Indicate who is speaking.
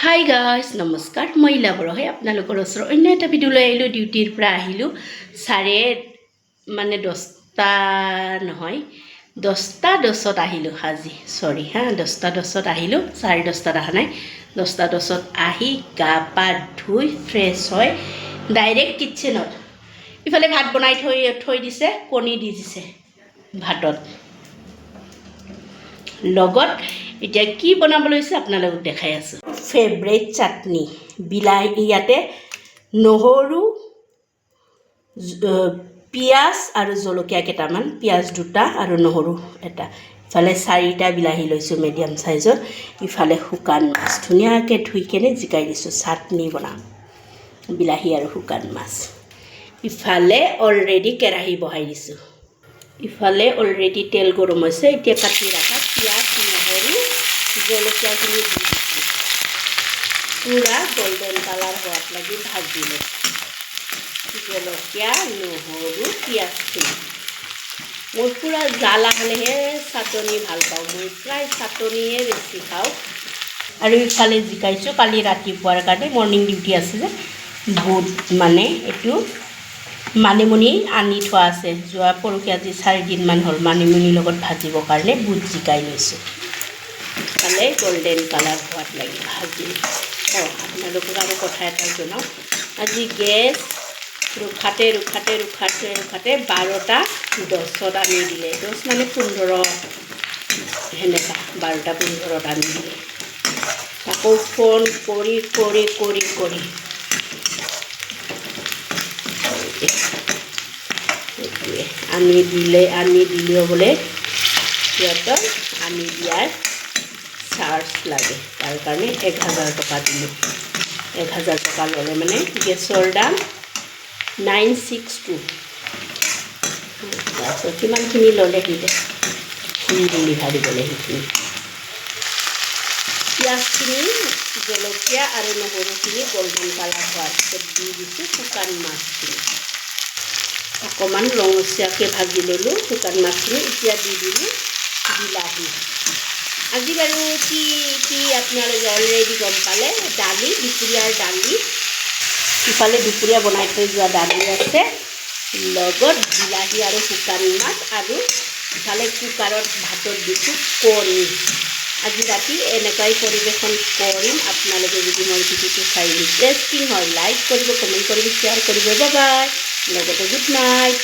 Speaker 1: hi guys নমস্কাৰ মই ইলাবৰ হয় আপোনালোকৰ ওচৰত অন্য এটা ভিডিঅ' লৈ আহিলোঁ ডিউটিৰ পৰা আহিলোঁ চাৰে 10টা নহয় 10টা 10ত আহিলোঁ আজি চৰি 10টা 10ত আহিলোঁ 10:30 অহা নাই 10টা 10ত আহি গা পা ধুই ফ্ৰেছ হয় ডাইৰেক্ট কিটচেনত ইফালে ভাত বনাই থৈ দিছে কণী দি দিছে ভাতত লগত এতিয়া কি বনাব লৈছে আপোনালোকক দেখাই আছোঁ ফেভৰেট চাটনি বিলাহী ইয়াতে নহৰু পিঁয়াজ আৰু জলকীয়া কেইটামান পিঁয়াজ দুটা আৰু নহৰু এটা ইফালে 4টা বিলাহী লৈছোঁ মিডিয়াম সাইজৰ ইফালে শুকান মাছ ধুনীয়াকৈ ধুই কেনে জিকাই দিছোঁ চাটনি বনাম বিলাহী আৰু শুকান মাছ ইফালে অলৰেডি কেৰাহী বহাই দিছোঁ ইফালে অলৰেডি তেল গৰম হৈছে এতিয়া কাটি ৰাখা পিঁয়াজ নহৰু জলকীয়াখিনি দি দিছোঁ পুৰা গোল্ডেন কালাৰ হোৱাত লাগি ভাজিলোঁ জলকীয়া নহৰু পিঁয়াজখিনি মই পুৰা জ্বালা হ'লেহে চাটনি ভাল পাওঁ মই প্ৰায় চাটনিয়ে বেছি খাওঁ আৰু ইফালে জিকাইছোঁ কালি ৰাতিপুৱাৰ কাৰণে মৰ্ণিং ডিউটি আছে যে বুট এইটো মানিমুনি আনি থোৱা আছে যোৱা পৰহি আজি 4 দিনমান হ'ল মানিমুনিৰ লগত ভাজিবৰ কাৰণে বুট জিকাই লৈছোঁ ইফালে গোল্ডেন কালাৰ হোৱাত লাগি ভাজি আপোনালোকক আৰু কথা এটা জনাওঁ আজি গেছ ৰুখাতে 12টা 10ত আনি দিলে 10 মানে 15 সেনেকুৱা 12টা 15ত আনি দিলে আকৌ ফোন কৰি আনি দিলেও বোলে সিহঁতৰ আনি দিয়াৰ চাৰ্জ লাগে তাৰ কাৰণে 1000 টকা দিলোঁ 1000 টকা ল'লে মানে গেছৰ দাম 962 তাৰপিছত কিমানখিনি ল'লে সিহঁতে ডেলিভাৰী দিলে সেইখিনি পিঁয়াজখিনি জলকীয়া আৰু নহৰুখিনি গোল্ডেন কালাৰ হোৱাৰ পিছত দি দিছোঁ শুকান মাছখিনি অকণমান ৰঙচুৱাকৈ ভাজি ল'লোঁ শুকান মাছখিনি এতিয়া দি দিলোঁ বিলাহী আজি বাৰু কি আপোনালোকে অলৰেডি গম পালে দালি দুপৰীয়াৰ দালি ইফালে দুপৰীয়া বনাই থৈ যোৱা দালি আছে লগত বিলাহী আৰু শুকান মাছ আৰু ইফালে কুকাৰত ভাতত দিছোঁ কণী আজি ৰাতি এনেকুৱাই পৰিৱেশন কৰিম আপোনালোকে যদি মোৰ ভিডিঅ'টো চাই ইণ্টাৰেষ্টিং হয় লাইক কৰিব কমেণ্ট কৰিব শ্বেয়াৰ কৰিব বাই লগতে গুড নাইট